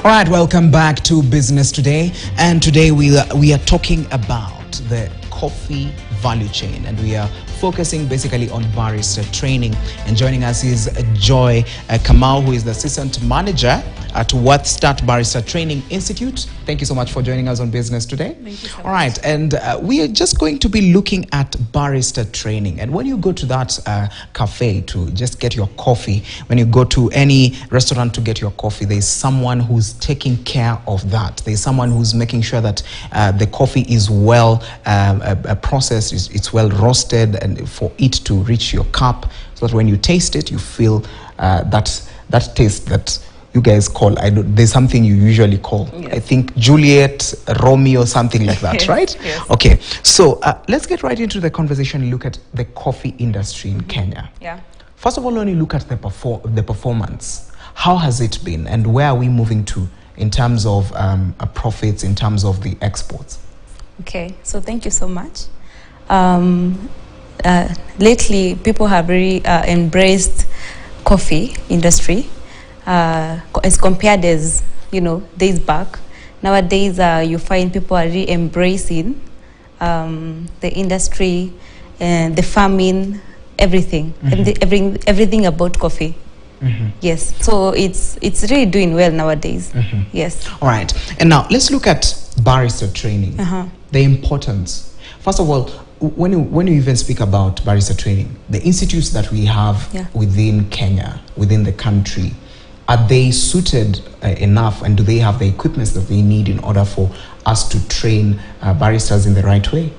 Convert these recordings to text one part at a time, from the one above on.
All right, welcome back to Business Today, and today we are talking about the coffee value chain, and we are focusing basically on barista training. And joining us is Joy Kamau, who is the assistant manager at WorthStart Barista Training Institute. Thank you so much for joining us on Business Today. Thank you so much. All right, and we are just going to be looking at barista training. And when you go to that cafe to just get your coffee, when you go to any restaurant to get your coffee, there's someone who's taking care of that. There's someone who's making sure that the coffee is well processed, it's well roasted, and for it to reach your cup, so that when you taste it, you feel that taste that you guys call, there's something you usually call, yes. I think Juliet, Romeo, something like that, yes, right? Yes. Okay, so let's get right into the conversation and look at the coffee industry in Kenya. Yeah. First of all, when you look at the performance, how has it been, and where are we moving to in terms of profits, in terms of the exports? Okay, so thank you so much. Lately, people have really embraced coffee industry as compared as, days back. Nowadays, you find people are really embracing the industry and the farming, everything, everything about coffee. Yes, so it's really doing well nowadays. Yes. All right, and now let's look at barista training. The importance. First of all, when you even speak about barista training, the institutes that we have within Kenya, within the country, are they suited enough, and do they have the equipment that they need in order for us to train baristas in the right way?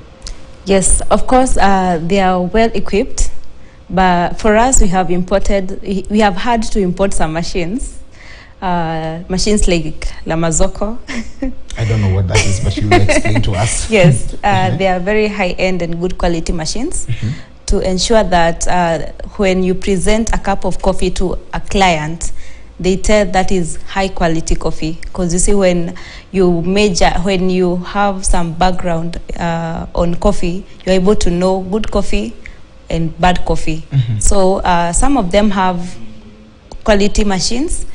Yes, of course, they are well equipped, but for us, we have had to import some machines. Machines like La Mazoko. I don't know what that is, but you will explain to us. Yes, they are very high-end and good quality machines to ensure that when you present a cup of coffee to a client, they tell that is high-quality coffee. Because you see, when you have some background on coffee, you're able to know good coffee and bad coffee. So some of them have quality machines,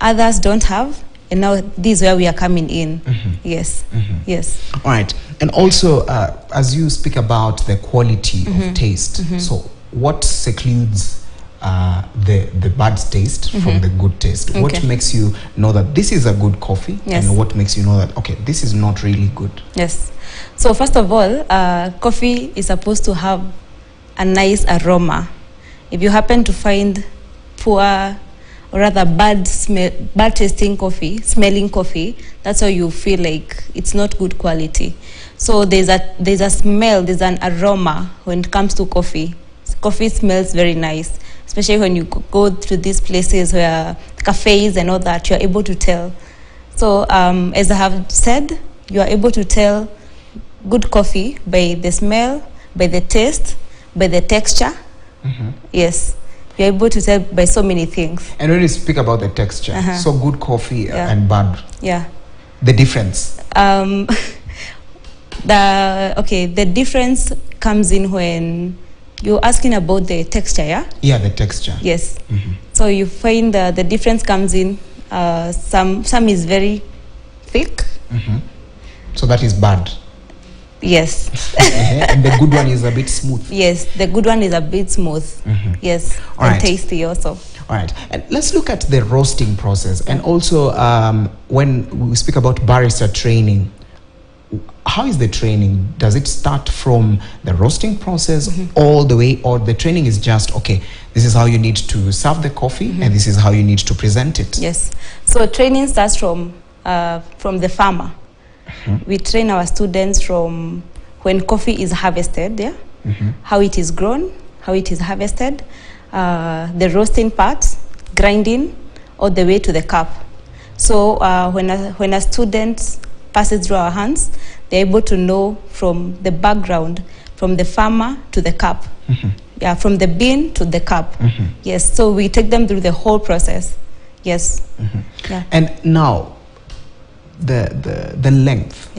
others don't have, and now this is where we are coming in. Yes. Yes. All right, and also as you speak about the quality of taste, so what secludes the bad taste from the good taste? Okay. What makes you know that this is a good coffee, and what makes you know that, okay, this is not really good? Yes. So first of all, coffee is supposed to have a nice aroma. If you happen to find poor, or rather bad tasting coffee, smelling coffee, that's how you feel like it's not good quality. So there's a smell, there's an aroma when it comes to coffee. Coffee smells very nice, especially when you go to these places where cafes and all that, you're able to tell. So as I have said, you are able to tell good coffee by the smell, by the taste, by the texture. Yes. You're able to tell by so many things. And when you speak about the texture, so good coffee and bad, the difference? The difference comes in when you're asking about the texture, Yeah, the texture. Yes. So you find the difference comes in, some is very thick. So that is bad. Yes. And the good one is a bit smooth. Yes, the good one is a bit smooth. Yes, and tasty also. All right, and let's look at the roasting process. And also, when we speak about barista training, how is the training? Does it start from the roasting process all the way, or the training is just, okay, this is how you need to serve the coffee, and this is how you need to present it? Yes, so training starts from the farmer. We train our students from when coffee is harvested, how it is grown, how it is harvested, the roasting parts, grinding, all the way to the cup. So when a student passes through our hands, they're able to know from the background, from the farmer to the cup. Yeah, from the bean to the cup. Yes, so we take them through the whole process. Yes. Yeah. And now, the length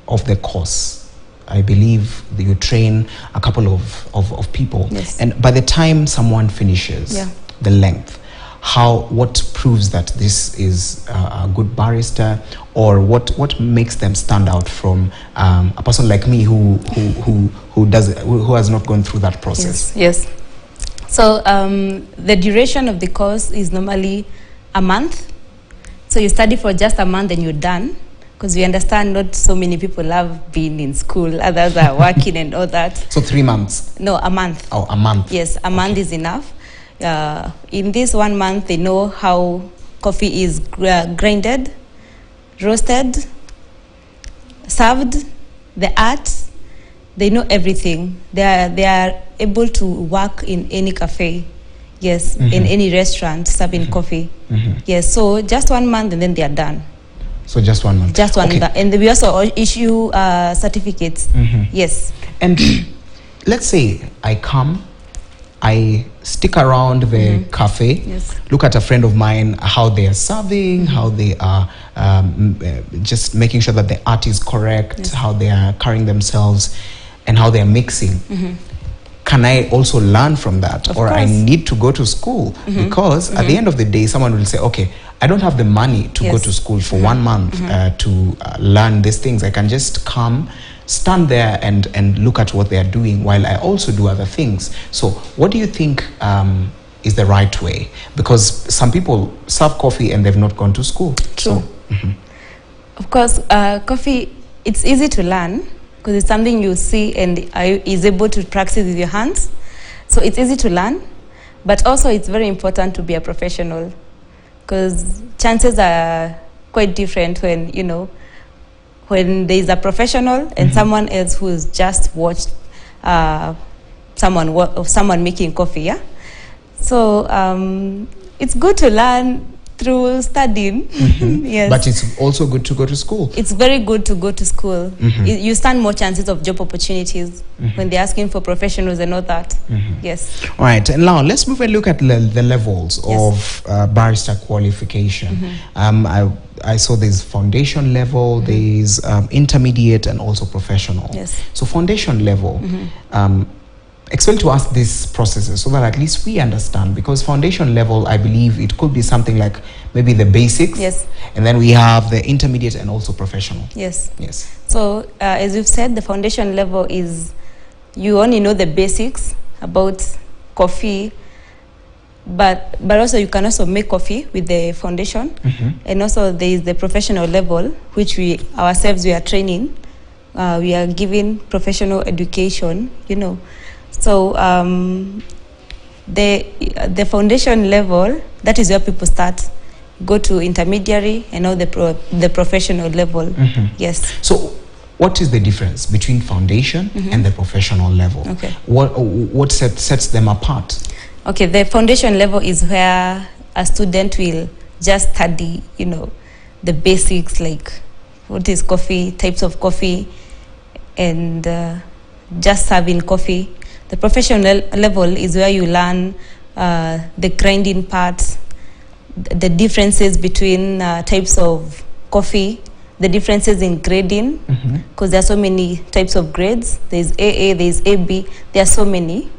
of the course, I believe that you train a couple of people, and by the time someone finishes, the length, what proves that this is a good barista, or what makes them stand out from a person like me who has not gone through that process? Yes. So the duration of the course is normally a month. So you study for just a month and you're done, because we understand not so many people have been in school, others are working and all that. So 3 months? No, a month. Oh, a month. Yes, a month is enough. In this 1 month, they know how coffee is grinded, roasted, served, the art. They know everything. They are able to work in any cafe, yes, in any restaurant serving coffee. Yes, so just 1 month and then they are done. So just 1 month. Just one month. And we also issue certificates. Yes. And let's say I come, I stick around the cafe, look at a friend of mine, how they are serving, how they are just making sure that the art is correct, how they are carrying themselves, and how they are mixing. Can I also learn from that? Of or course. I need to go to school? Because at the end of the day, someone will say, okay, I don't have the money to go to school for 1 month to learn these things. I can just come, stand there and look at what they are doing while I also do other things. So what do you think is the right way? Because some people serve coffee and they've not gone to school. True. So, of course, coffee, it's easy to learn because it's something you see and is able to practice with your hands. So it's easy to learn, but also it's very important to be a professional, because chances are quite different when, you know, when there is a professional and someone else who's just watched someone making coffee, yeah? So it's good to learn through studying. Yes. But it's also good to go to school. It's very good to go to school. You stand more chances of job opportunities when they're asking for professionals and all that. Yes. All right, and now let's move and look at the levels of barista qualification. I saw there's foundation level, there's intermediate, and also professional. Yes. So foundation level, explain to us these processes so that at least we understand, because foundation level, I believe it could be something like maybe the basics. Yes. And then we have the intermediate and also professional. Yes. Yes. So as you've said, the foundation level is you only know the basics about coffee, but also you can also make coffee with the foundation. And also there is the professional level, which we ourselves we are training. We are giving professional education, you know. So the foundation level, that is where people start, go to intermediary and now the professional level. Yes. So what is the difference between foundation and the professional level? Okay. What sets them apart? Okay, the foundation level is where a student will just study, you know, the basics, like what is coffee, types of coffee, and just serving coffee. The professional level is where you learn the grinding parts, the differences between types of coffee, the differences in grading, because there are so many types of grades. There's AA, there's AB, there are so many.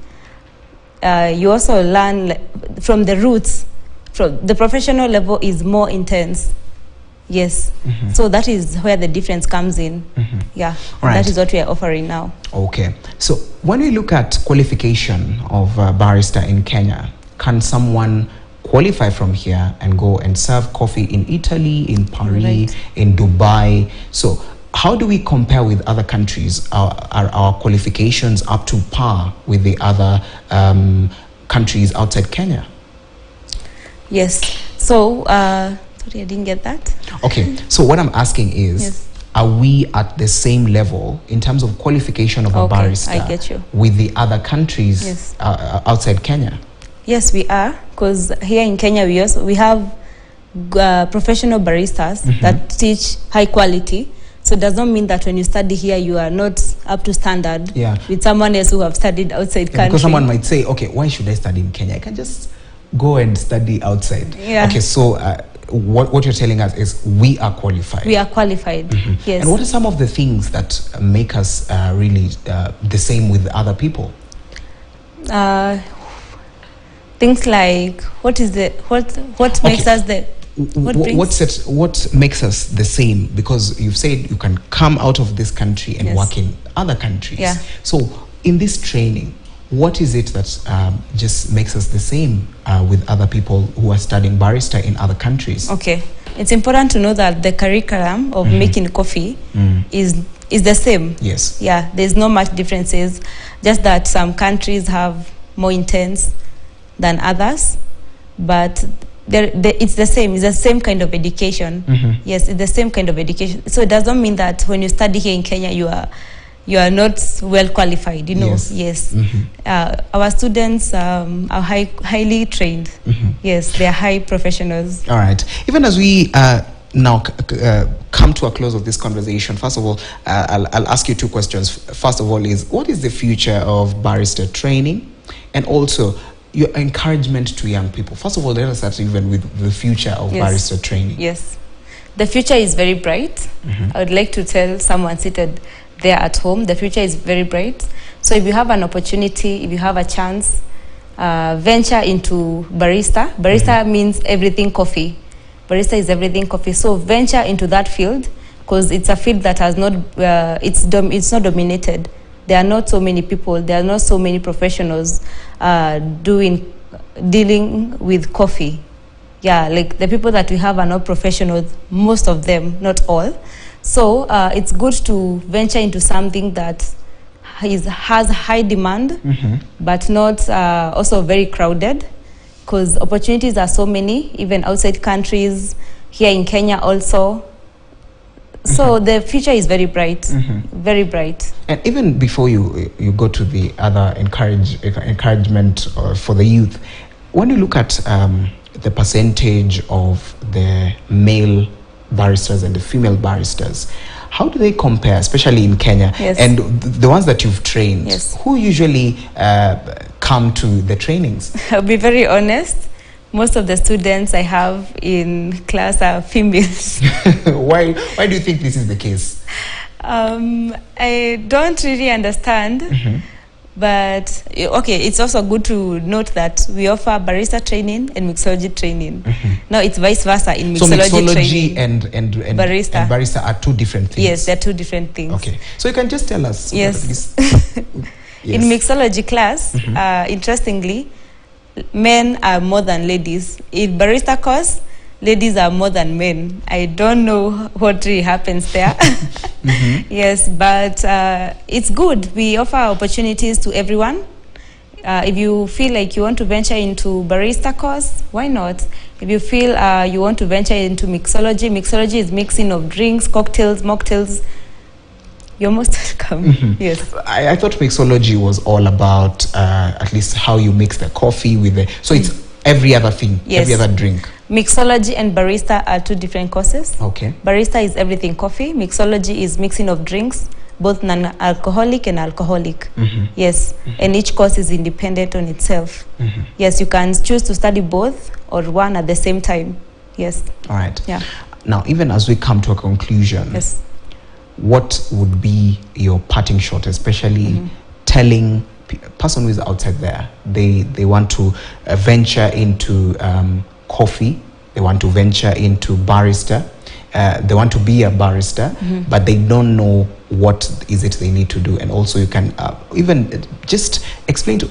You also learn from the roots. From the professional level is more intense. Yes. So that is where the difference comes in. Yeah. Right. That is what we are offering now. Okay. So when we look at qualification of barista in Kenya, can someone qualify from here and go and serve coffee in Italy, in Paris, in Dubai? So how do we compare with other countries? Are our qualifications up to par with the other countries outside Kenya? Yes. So, sorry, I didn't get that. Okay. So what I'm asking is, are we at the same level in terms of qualification of a barista I get you. with the other countries outside Kenya? Yes, we are, because here in Kenya we have professional baristas that teach high quality. So it does not mean that when you study here, you are not up to standard with someone else who have studied outside country. Because someone might say, okay, why should I study in Kenya? I can just go and study outside. Yeah. Okay, so what you're telling us is we are qualified. We are qualified, yes. And what are some of the things that make us really the same with other people? The Things like what makes us the what makes us the same? Because you've said you can come out of this country and work in other countries. Yeah. So in this training, what is it that just makes us the same with other people who are studying barista in other countries? Okay, it's important to know that the curriculum of making coffee is the same. Yes. Yeah, there's no much differences, just that some countries have more intense than others, but it's the same. It's the same kind of education. Yes, it's the same kind of education. So it doesn't mean that when you study here in Kenya, you are not well qualified. You know. Yes. Our students are highly trained. Yes, they are high professionals. All right. Even as we now come to a close of this conversation, first of all, I'll ask you two questions. First of all, is what is the future of barista training, and also your encouragement to young people? First of all, let us start even with the future of barista training. Yes, the future is very bright. I would like to tell someone seated there at home, the future is very bright. So if you have an opportunity, if you have a chance, venture into barista. Barista means everything coffee. Barista is everything coffee. So venture into that field, because it's a field that has not, it's not dominated. There are not so many people, there are not so many professionals dealing with coffee. Yeah, like the people that we have are not professionals, most of them, not all. So it's good to venture into something that has high demand, but not also very crowded, because opportunities are so many, even outside countries, here in Kenya also. So the future is very bright, very bright. And even before you go to the other encouragement for the youth, when you look at the percentage of the male baristas and the female baristas, how do they compare, especially in Kenya? Yes. And the ones that you've trained, yes, who usually come to the trainings? I'll be very honest. Most of the students I have in class are females. Why do you think this is the case? I don't really understand. But okay, it's also good to note that we offer barista training and mixology training. Now it's vice versa in mixology, so mixology training. And barista. And barista are two different things. Yes, they're two different things. Okay, so you can just tell us. Yes. Yes. In mixology class, interestingly, men are more than ladies. In barista course, ladies are more than men. I don't know what really happens there. Yes, but it's good. We offer opportunities to everyone. If you feel like you want to venture into barista course, why not? If you feel you want to venture into mixology, mixology is mixing of drinks, cocktails, mocktails. You're most welcome. Yes. I thought mixology was all about at least how you mix the coffee with the... So it's every other thing, every other drink. Mixology and barista are two different courses. Okay. Barista is everything coffee. Mixology is mixing of drinks, both non-alcoholic and alcoholic. Yes. And each course is independent on itself. Yes, you can choose to study both or one at the same time. Yes. All right. Yeah. Now, even as we come to a conclusion, yes, what would be your parting shot, especially telling person who is outside there, they want to venture into coffee, they want to venture into barista, they want to be a barista, but they don't know what is it they need to do. And also you can even just explain to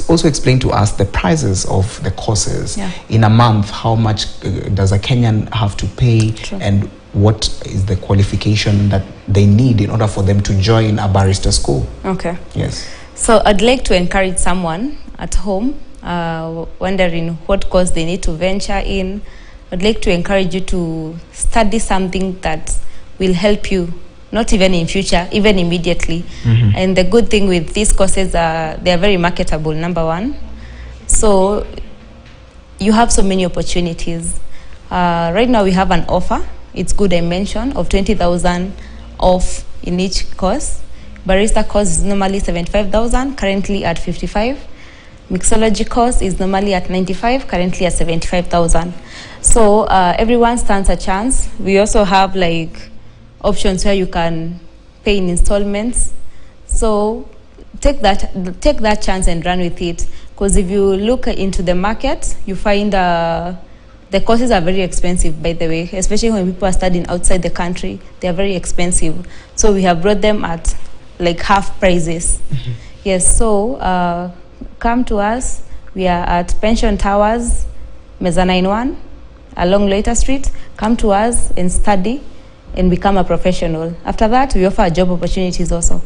also explain to us the prices of the courses. In a month, how much does a Kenyan have to pay? True. And what is the qualification that they need in order for them to join a barista school? Okay. Yes. So I'd like to encourage someone at home wondering what course they need to venture in. I'd like to encourage you to study something that will help you, not even in future, even immediately. And the good thing with these courses, they are very marketable, number one. So you have so many opportunities. Right now we have an offer. It's good I mentioned, of 20,000 off in each course. Barista course is normally 75,000, currently at 55. Mixology course is normally at 95, currently at 75,000. So everyone stands a chance. We also have like options where you can pay in installments. So take that chance and run with it, Because if you look into the market, you find the courses are very expensive, by the way, especially when people are studying outside the country. They are very expensive. So we have brought them at like half prices. Yes, so come to us. We are at Pension Towers, Mezzanine 1, along Loiter Street. Come to us and study and become a professional. After that, we offer job opportunities also.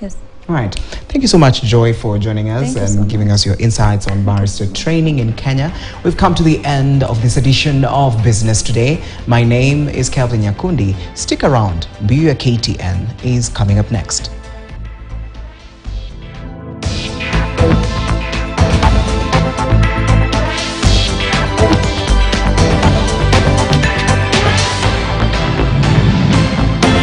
Yes. All right. Thank you so much, Joy, for joining us and giving us your insights on barrister training in Kenya. We've come to the end of this edition of Business Today. My name is Kelvin Nyakundi. Stick around. Be a KTN is coming up next.